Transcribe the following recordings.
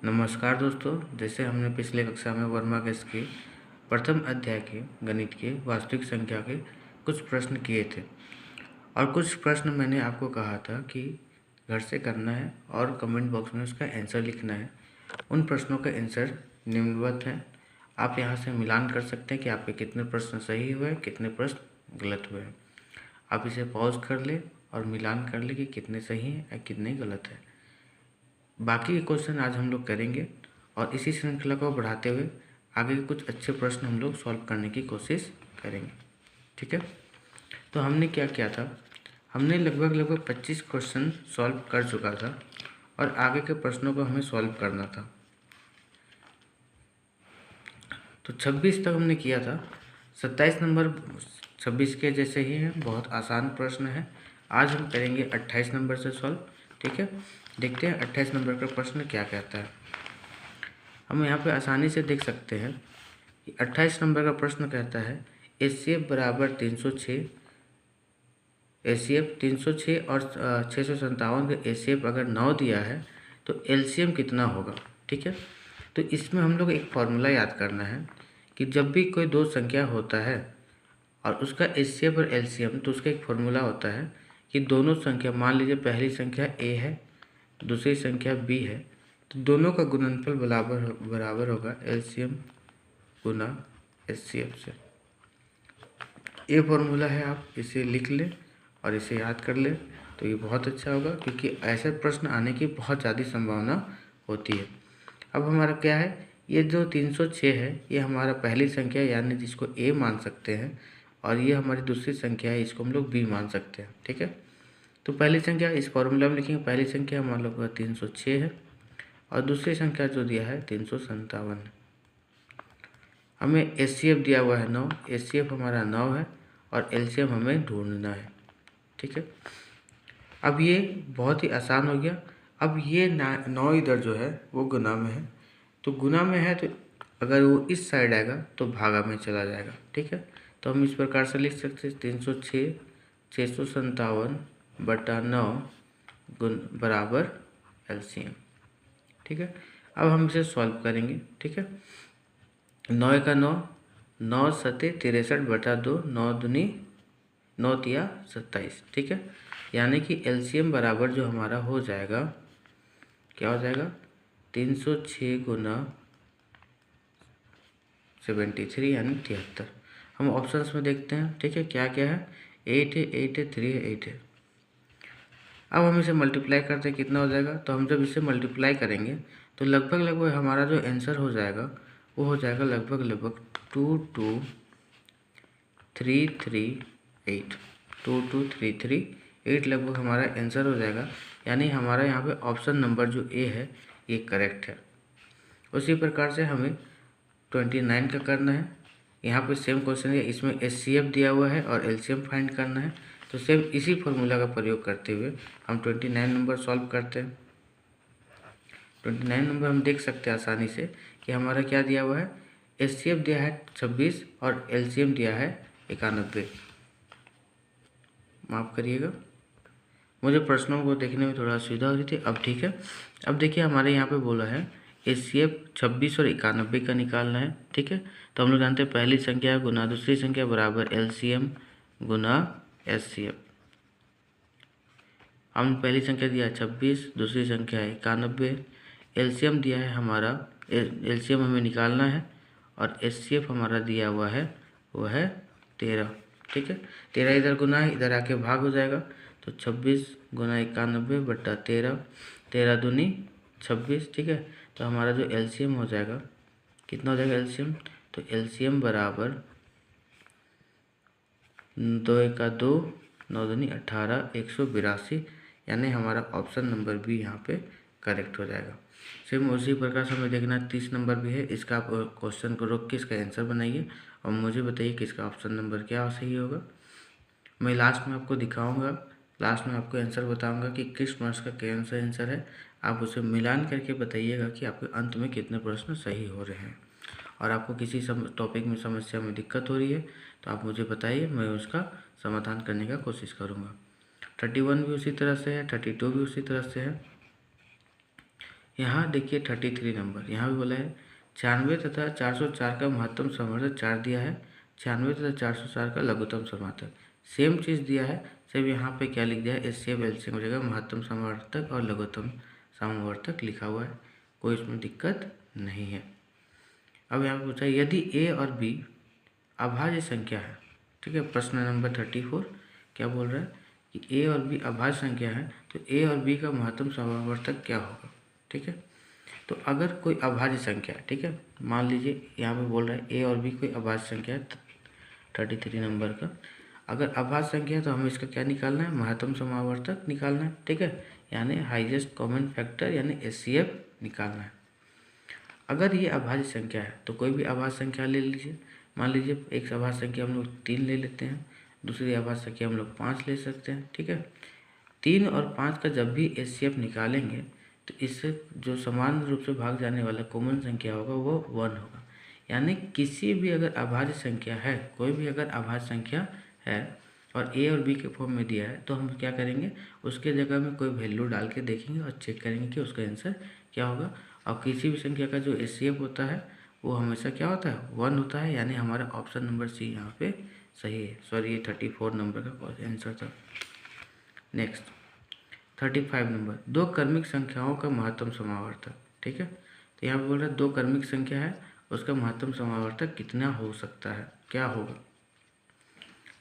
नमस्कार दोस्तों, जैसे हमने पिछले कक्षा में वर्मा गैस के प्रथम अध्याय के गणित के वास्तविक संख्या के कुछ प्रश्न किए थे और कुछ प्रश्न मैंने आपको कहा था कि घर से करना है और कमेंट बॉक्स में उसका आंसर लिखना है। उन प्रश्नों का आंसर निम्नवत है। आप यहाँ से मिलान कर सकते हैं कि आपके कितने प्रश्न सही हुए, कितने प्रश्न गलत हुए हैं। आप इसे पॉज कर ले और मिलान कर ले कि कितने सही हैं या कितने गलत हैं। बाकी के क्वेश्चन आज हम लोग करेंगे और इसी श्रृंखला को बढ़ाते हुए आगे के कुछ अच्छे प्रश्न हम लोग सॉल्व करने की कोशिश करेंगे। ठीक है, तो हमने क्या किया था, हमने लगभग 25 क्वेश्चन सॉल्व कर चुका था और आगे के प्रश्नों को हमें सॉल्व करना था। तो 26 तक हमने किया था। 27 नंबर 26 के जैसे ही है, बहुत आसान प्रश्न है। आज हम करेंगे 28 नंबर से सॉल्व। ठीक है, देखते हैं 28 नंबर का प्रश्न क्या कहता है। हम यहाँ पे आसानी से देख सकते हैं कि 28 नंबर का प्रश्न कहता है एचसीएफ बराबर 306, एचसीएफ 306 और 657 का एचसीएफ अगर 9 दिया है तो एलसीएम कितना होगा। ठीक है, तो इसमें हम लोग एक फॉर्मूला याद करना है कि जब भी कोई दो संख्या होता है और उसका एचसीएफ और एलसीएम, तो उसका एक फॉर्मूला होता है कि दोनों संख्या, मान लीजिए पहली संख्या ए है, दूसरी संख्या बी है, तो दोनों का गुणनफल बराबर होगा एलसीएम गुना एचसीएफ से। ये फॉर्मूला है, आप इसे लिख लें और इसे याद कर लें तो ये बहुत अच्छा होगा, क्योंकि ऐसे प्रश्न आने की बहुत ज़्यादा संभावना होती है। अब हमारा क्या है, ये जो 306 है ये हमारा पहली संख्या यानी जिसको ए मान सकते हैं, और ये हमारी दूसरी संख्या है, इसको हम लोग बी मान सकते हैं। ठीक है, तो पहली संख्या इस फॉर्मूला में लिखेंगे, पहली संख्या हमारे लोग का 306 है और दूसरी संख्या जो दिया है 357 है। हमें एचसीएफ दिया हुआ है 9, एचसीएफ हमारा 9 है और एलसीएम हमें ढूंढना है। ठीक है, अब ये बहुत ही आसान हो गया। अब ये 9 इधर जो है वो गुना में है, तो गुना में है तो अगर वो इस साइड आएगा तो भागा में चला जाएगा। ठीक है, तो हम इस प्रकार से लिख सकते हैं 306 657 बटा 9 गुण बराबर एलसीएम। ठीक है, अब हम इसे सॉल्व करेंगे। ठीक है, 9 का 9, 9 सते 63 बटा 2, 9 दूनी 9 तिया 27। ठीक है, यानी कि एलसीएम बराबर जो हमारा हो जाएगा, क्या हो जाएगा, 306 गुना 73 यानी 73। हम ऑप्शंस में देखते हैं। ठीक है, क्या क्या है, 8 है, 8 है, 3 है, 8 है। अब हम इसे मल्टीप्लाई करते हैं, कितना हो जाएगा, तो हम जब इसे मल्टीप्लाई करेंगे तो लगभग हमारा जो आंसर हो जाएगा वो हो जाएगा लगभग 22338, 22338 लगभग हमारा आंसर हो जाएगा। यानी हमारा यहाँ पे ऑप्शन नंबर जो ए है ये करेक्ट है। उसी प्रकार से हमें 29 का करना है। यहाँ पे सेम क्वेश्चन है, इसमें एचसीएफ दिया हुआ है और एलसीएम फाइंड करना है, तो सेम इसी फॉर्मूला का प्रयोग करते हुए हम 29 नंबर सॉल्व करते हैं। 29 नंबर हम देख सकते हैं आसानी से कि हमारा क्या दिया हुआ है, एचसीएफ दिया है 26 और एलसीएम दिया है 91। माफ़ करिएगा, मुझे प्रश्नों को देखने में थोड़ा सुविधा हो रही थी। अब ठीक है, अब देखिए हमारे यहाँ पे बोला है एचसीएफ 26 और 91 का निकालना है। ठीक है, तो हम लोग जानते हैं पहली संख्या गुना दूसरी संख्या बराबर एलसीएम गुना एचसीएफ। हम पहली संख्या दिया है 26, दूसरी संख्या है 91, एलसीएम दिया है हमारा, एलसीएम हमें निकालना है और एचसीएफ हमारा दिया हुआ है वो है 13। ठीक है, 13 इधर गुना है, इधर आके भाग हो जाएगा, तो 26 गुना 91 बटा 13, 13 दूनी 26। ठीक है, तो हमारा जो एलसीएम हो जाएगा, कितना हो जाएगा एलसीएम, तो एलसीएम बराबर 2 का 2, 9 दूनी 18, 182, यानी हमारा ऑप्शन नंबर बी यहाँ पे करेक्ट हो जाएगा। सेम उसी प्रकार से हमें देखना 30 नंबर भी है, इसका आप क्वेश्चन को रोक के इसका आंसर बनाइए और मुझे बताइए कि इसका ऑप्शन नंबर क्या सही होगा। मैं लास्ट में आपको दिखाऊंगा, लास्ट में आपको आंसर बताऊंगा कि किस मार्क्स का कौन सा आंसर है। आप उसे मिलान करके बताइएगा कि आपके अंत में कितने प्रश्न सही हो रहे हैं। और आपको किसी टॉपिक में समस्या में दिक्कत हो रही है तो आप मुझे बताइए, मैं उसका समाधान करने का कोशिश करूँगा। 31 भी उसी तरह से है, 32 भी उसी तरह से है। यहाँ देखिए 33 नंबर, यहाँ भी बोला है 96 तथा 404 का महत्तम समावर्तक 4 दिया है, 96 तथा 404 का लघुत्तम समावर्तक सेम चीज़ दिया है, सिर्फ यहाँ पे क्या लिख दिया है, एचसीएफ एलसीएम की जगह महत्तम समावर्तक और लघुत्तम समावर्तक लिखा हुआ है, कोई इसमें दिक्कत नहीं है। अब यहाँ पे पूछा है यदि ए और बी अभाज्य संख्या है, ठीक है, प्रश्न नंबर 34 क्या बोल रहा है कि ए और बी अभाज्य संख्या है तो ए और बी का महत्तम समावर्तक क्या होगा, ठीक है। तो अगर कोई अभाज्य संख्या है, ठीक है, मान लीजिए यहाँ पे बोल रहा है ए और बी कोई अभाज्य संख्या है 33 नंबर का, अगर अभाज्य संख्या है तो हमें इसका क्या निकालना है, महत्तम समावर्तक निकालना है, ठीक है, यानी हाईएस्ट कॉमन फैक्टर यानी एचसीएफ निकालना है। अगर ये अभाज्य संख्या है तो कोई भी अभाज्य संख्या ले लीजिए, मान लीजिए एक अभाज्य संख्या हम लोग 3 ले लेते हैं, दूसरी अभाज्य संख्या हम लोग 5 ले सकते हैं, ठीक है। 3 और 5 का जब भी एचसीएफ निकालेंगे तो इससे जो समान रूप से भाग जाने वाला कॉमन संख्या होगा वो 1 होगा, यानी किसी भी अगर अभाज्य संख्या है, कोई भी अगर अभाज्य संख्या है और ए और बी के फॉर्म में दिया है तो हम क्या करेंगे, उसके जगह में कोई वैल्यू डाल के देखेंगे और चेक करेंगे कि उसका आंसर क्या होगा। और किसी भी संख्या का जो एचसीएफ होता है वो हमेशा क्या होता है, 1 होता है, यानी हमारा ऑप्शन नंबर सी यहाँ पे सही है। सॉरी, ये 34 नंबर का आंसर था। नेक्स्ट 35 नंबर, दो क्रमिक संख्याओं का महत्तम समावर्तक, ठीक है। तो यहाँ पे बोल रहा है दो क्रमिक संख्या है, उसका महत्तम समावर्तक कितना हो सकता है, क्या होगा।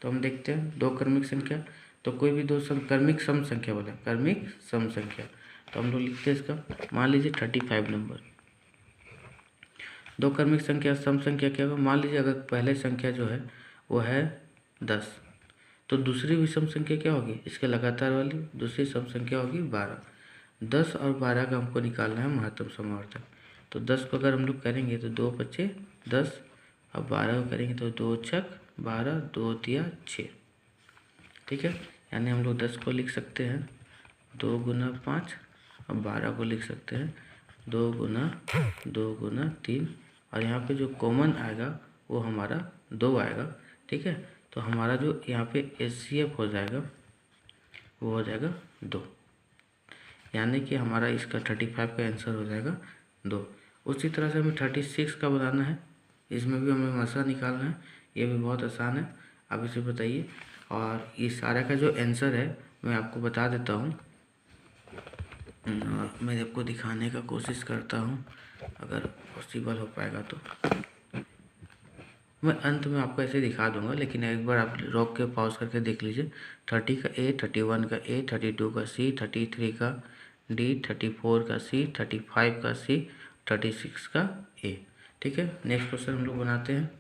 तो हम देखते हैं दो क्रमिक संख्या, तो कोई भी दो क्रमिक सम संख्या बोला, क्रमिक सम संख्या, तो हम लोग लिखते हैं इसका, मान लीजिए 35 नंबर, दो क्रमिक संख्या सम संख्या क्या होगा, मान लीजिए अगर पहले संख्या जो है वो है 10, तो दूसरी भी सम संख्या क्या होगी, इसके लगातार वाली दूसरी सम संख्या होगी 12। 10 और 12 का हमको निकालना है महत्तम समावर्तक, तो 10 को अगर हम लोग करेंगे तो 2 बचे 10, अब 12 को करेंगे तो 2 छक 12, 2 दिया 6, ठीक है, यानी हम लोग 10 को लिख सकते हैं 2 गुना 5 और 12 को लिख सकते हैं 2 गुना 3, और यहाँ पे जो कॉमन आएगा वो हमारा 2 आएगा, ठीक है। तो हमारा जो यहाँ पे एचसीएफ हो जाएगा वो हो जाएगा 2, यानी कि हमारा इसका 35 का आंसर हो जाएगा 2। उसी तरह से हमें 36 का बनाना है, इसमें भी हमें मसा निकालना है, ये भी बहुत आसान है, आप इसे बताइए। और इस सारे का जो आंसर है मैं आपको बता देता हूँ, मैं आपको दिखाने का कोशिश करता हूँ, अगर पॉसिबल हो पाएगा तो मैं अंत में आपको ऐसे दिखा दूंगा, लेकिन एक बार आप रोक के पॉज करके देख लीजिए। 30 का ए, 31 का ए, 32 का सी, 33 का डी, 34 का सी, 35 का सी, 36 का ए, ठीक है। नेक्स्ट क्वेश्चन हम लोग बनाते हैं।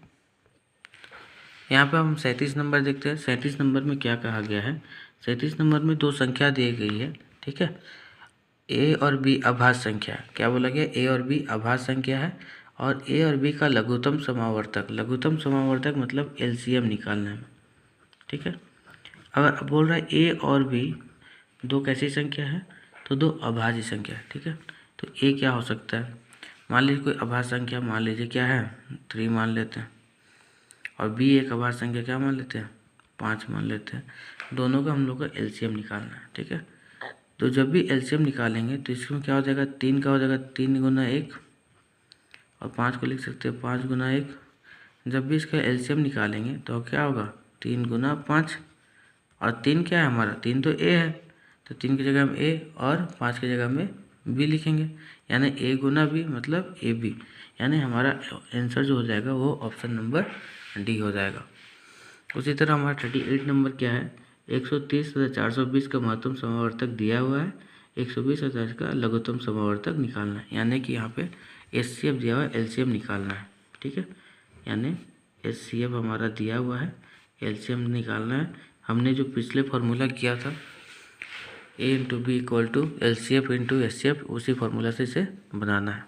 यहाँ पे हम 37 नंबर देखते हैं। 37 नंबर में क्या कहा गया है, 37 नंबर में दो संख्या दी गई है, ठीक है, ए और बी अभाज्य संख्या, क्या बोला गया, ए और बी अभाज्य संख्या है और ए और बी का लघुत्तम समावर्तक, लघुत्तम समावर्तक मतलब एलसीएम निकालना है, ठीक है। अगर बोल रहा है ए और बी दो कैसी संख्या है, तो दो अभाज्य संख्या है, ठीक है। तो ए क्या हो सकता है, मान लीजिए कोई अभाज्य संख्या मान लीजिए क्या है 3 मान लेते हैं, और बी एक अभाज्य संख्या क्या मान लेते हैं 5 मान लेते हैं, दोनों का हम लोग का एलसीएम निकालना है, ठीक है। तो जब भी एलसीएम निकालेंगे तो इसमें क्या हो जाएगा, 3 का हो जाएगा 3 गुना 1, और 5 को लिख सकते हैं 5 गुना 1। जब भी इसका एलसीएम निकालेंगे तो क्या होगा 3 गुना 5, और 3 क्या है हमारा, 3 तो ए है, तो 3 की जगह हम ए और 5 की जगह में बी लिखेंगे, यानी ए गुना बी मतलब ए बी, यानी हमारा आंसर जो हो जाएगा वो ऑप्शन नंबर डी हो जाएगा। उसी तरह हमारा 38 नंबर क्या है, 130 तथा 420 का महत्तम समावर्तक दिया हुआ है, 120 तथा इसका लघुत्तम समावर्तक निकालना है, यानी कि यहाँ पे एचसीएफ दिया हुआ है, एलसीएम निकालना है, ठीक है, यानी एचसीएफ हमारा दिया हुआ है, एलसीएम निकालना है। हमने जो पिछले फार्मूला किया था A into B equal to LCF into HCF, उसी फार्मूला से इसे बनाना है।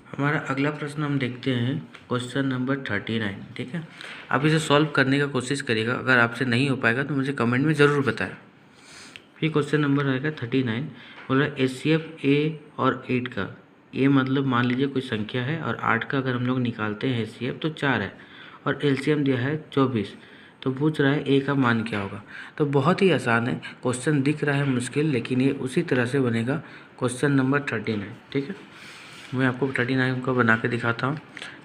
हमारा अगला प्रश्न हम देखते हैं क्वेश्चन नंबर 39, ठीक है। आप इसे सॉल्व करने का कोशिश करिएगा, अगर आपसे नहीं हो पाएगा तो मुझे कमेंट में ज़रूर बताएं। फिर क्वेश्चन नंबर आएगा 39, बोल रहा है एचसीएफ ए और 8 का, ए मतलब मान लीजिए कोई संख्या है और 8 का अगर हम लोग निकालते हैं एचसीएफ तो 4 है, और एलसीएम दिया है 24, तो पूछ रहा है ए का मान क्या होगा। तो बहुत ही आसान है, क्वेश्चन दिख रहा है मुश्किल, लेकिन ये उसी तरह से बनेगा। क्वेश्चन नंबर 39, ठीक है, मैं आपको 39 को बना के दिखाता हूँ।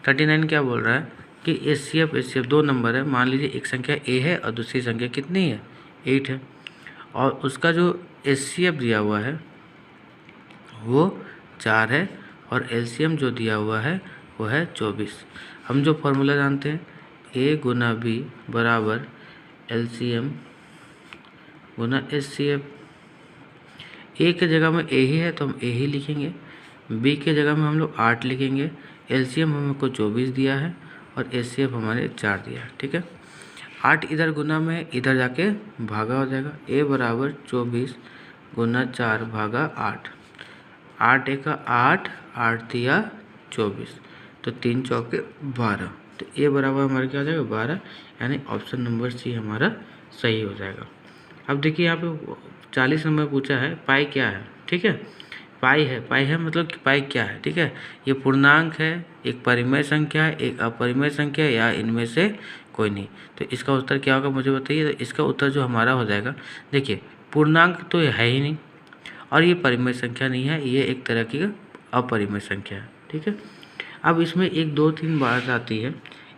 39 क्या बोल रहा है कि HCF दो नंबर है, मान लीजिए एक संख्या ए है और दूसरी संख्या कितनी है 8 है, और उसका जो HCF दिया हुआ है वो 4 है और LCM जो दिया हुआ है वो है 24। हम जो फॉर्मूला जानते हैं A गुना B बराबर LCM गुना HCF। A के जगह में A ही है तो हम A ही लिखेंगे, B के जगह में हम लोग 8 लिखेंगे, LCM हमको 24 दिया है और HCF हमारे 4 दिया है, ठीक है। 8 इधर गुना में इधर जाके भागा हो जाएगा, A बराबर 24 गुना 4 भागा 8, 8 एका 8, 8 दिया 24, तो 3 चौके 12, तो ए बराबर हमारा क्या हो जाएगा 12, यानी ऑप्शन नंबर सी हमारा सही हो जाएगा। अब देखिए यहाँ पे 40 नंबर पूछा है पाई क्या है, ठीक है, पाई है मतलब कि पाई क्या है, ठीक है, ये पूर्णांक है, एक परिमेय संख्या है, एक अपरिमेय संख्या है, या इनमें से कोई नहीं। तो इसका उत्तर क्या होगा मुझे बताइए। तो इसका उत्तर जो हमारा हो जाएगा, देखिए पूर्णांक तो है ही नहीं और ये परिमेय संख्या नहीं है, ये एक तरह की अपरिमेय संख्या है, ठीक है। अब इसमें 1 2 3 बात आती है,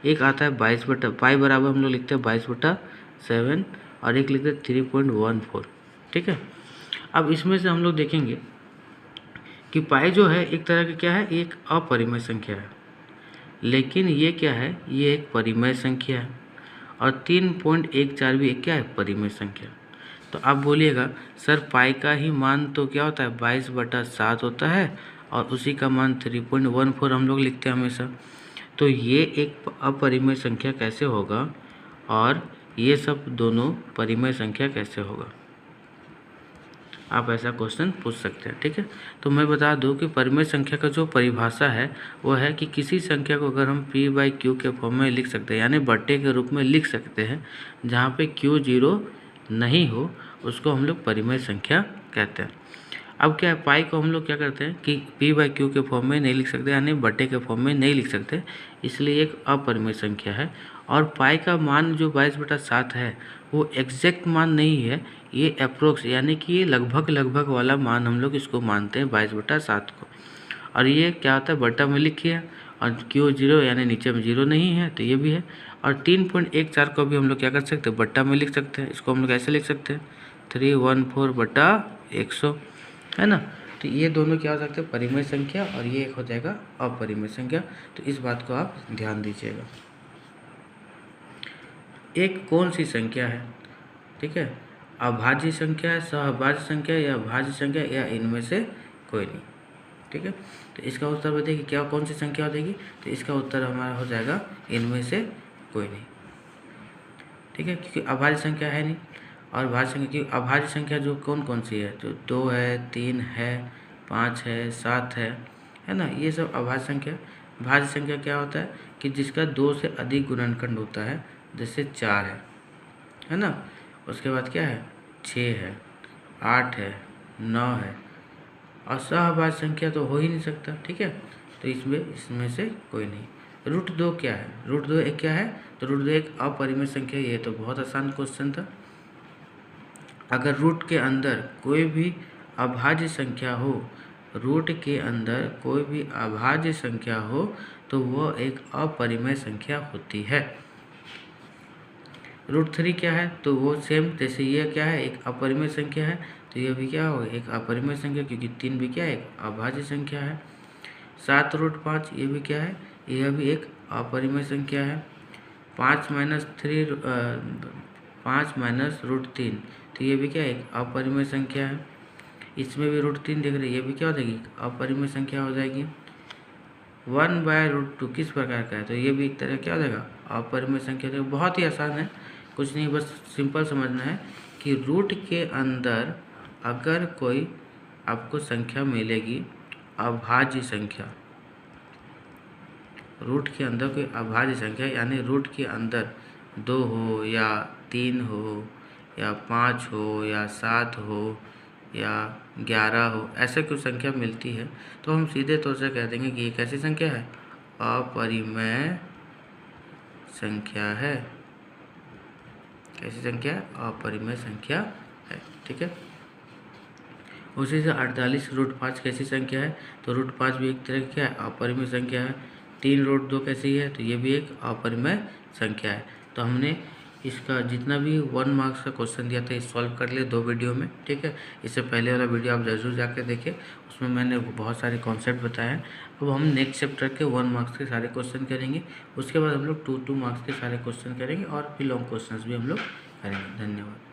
एक आता है 22 बटा पाई बराबर हम लोग लिखते हैं 22/7 और एक लिखते हैं 3.14, ठीक है। अब इसमें से हम लोग देखेंगे कि पाई जो है एक तरह की क्या है, एक अपरिमेय संख्या है, लेकिन ये क्या है, ये एक परिमेय संख्या है, और 3.14 भी एक क्या है, परिमेय संख्या। तो आप बोलिएगा सर पाई का ही मान तो क्या होता है 22/7 होता है और उसी का मान 3.14 हम लोग लिखते हैं हमेशा। तो ये एक अपरिमेय संख्या कैसे होगा और ये सब दोनों परिमेय संख्या कैसे होगा, आप ऐसा क्वेश्चन पूछ सकते हैं, ठीक है। तो मैं बता दूं कि परिमेय संख्या का जो परिभाषा है वो है कि किसी संख्या को अगर हम P/Q के फॉर्म में लिख सकते हैं, यानी बट्टे के रूप में लिख सकते हैं, जहाँ पे Q 0 नहीं हो उसको हम लोग परिमेय संख्या कहते हैं। अब क्या है, पाई को हम लोग क्या करते हैं कि P/Q के फॉर्म में नहीं लिख सकते, यानी बट्टे के फॉर्म में नहीं लिख सकते, इसलिए एक अपरिमेय संख्या है। और पाई का मान जो 22/7 है वो एग्जैक्ट मान नहीं है, ये अप्रोक्स यानी कि ये लगभग वाला मान हम लोग इसको मानते हैं 22/7 को। और ये क्या होता है बट्टा में लिखिए, और Q 0 यानी नीचे में 0 नहीं है तो ये भी है। और 3.14 को भी हम लोग क्या कर सकते हैं, बट्टा में लिख सकते हैं, इसको हम लोग ऐसे लिख सकते हैं 314/100, है ना। तो ये दोनों क्या हो सकते हैं, परिमेय संख्या, और ये एक हो जाएगा अपरिमेय संख्या। तो इस बात को आप ध्यान दीजिएगा। एक कौन सी संख्या है, ठीक है, अभाज्य संख्या है, सहभाज्य संख्या या भाज्य संख्या, या इनमें से कोई नहीं, ठीक है। तो इसका उत्तर बताइए कि क्या कौन सी संख्या हो जाएगी। तो इसका उत्तर हमारा हो जाएगा इनमें से कोई नहीं, ठीक है, क्योंकि अभाज्य संख्या है नहीं। और भाज्य संख्या की अभाज्य संख्या जो कौन सी है, जो 2 है, 3 है, 5 है, 7 है ना, ये सब अभाज्य संख्या। भाज्य संख्या क्या होता है कि जिसका 2 से अधिक गुणनखंड होता है, जैसे 4 है ना, उसके बाद क्या है 6 है, 8 है, 9 है, और सहभाज्य संख्या तो हो ही नहीं सकता, ठीक है। तो इसमें से कोई नहीं। √2 क्या है, √2 एक क्या है, तो √2 एक अपरिमेय संख्या। ये तो बहुत आसान क्वेश्चन था। अगर रूट के अंदर कोई भी अभाज्य संख्या हो, रूट के अंदर कोई भी अभाज्य संख्या हो तो वह एक अपरिमेय संख्या होती है। √3 क्या है, तो वो सेम जैसे ये क्या है, एक अपरिमेय संख्या है, तो ये भी क्या होगा, एक अपरिमेय संख्या, क्योंकि 3 भी क्या है, एक अभाज्य संख्या है। 7√5 ये भी क्या है, यह भी एक अपरिमेय संख्या है। 5 - 3 तो ये भी क्या है, एक अपरिमेय संख्या है। इसमें भी √3 देख रहे हैं, ये भी क्या हो जाएगी, अपरिमेय संख्या हो जाएगी। 1/√2 किस प्रकार का है, तो ये भी एक तरह क्या हो जाएगा, अपरिमेय संख्या। तो बहुत ही आसान है, कुछ नहीं, बस सिंपल समझना है कि रूट के अंदर अगर कोई आपको संख्या मिलेगी अभाज्य संख्या, रूट के अंदर कोई अभाज्य संख्या, यानी रूट के अंदर 2 हो या 3 हो या 5 हो या 7 हो या 11 हो, ऐसे कोई संख्या मिलती है तो हम सीधे तौर से कह देंगे कि ये कैसी संख्या है, अपरिमेय संख्या है। कैसी संख्या है? अपरिमेय संख्या है। ठीक है। उसी से 48√5 कैसी संख्या है? तो √5 भी एक तरह की क्या है? अपरिमेय संख्या है। 3√2 कैसी है? तो ये भी एक अपरिमेय संख्या है। तो हमने इसका जितना भी 1 मार्क्स का क्वेश्चन दिया था, सॉल्व कर लिए 2 वीडियो में। ठीक है। इससे पहले वाला वीडियो आप ज़रूर जाके देखें, उसमें मैंने बहुत सारे कॉन्सेप्ट बताए हैं। अब हम नेक्स्ट चैप्टर के 1 मार्क्स के सारे क्वेश्चन करेंगे। उसके बाद हम लोग 2 मार्क्स के सारे क्वेश्चन करेंगे और भी लॉन्ग क्वेश्चन भी हम लोग करेंगे। धन्यवाद।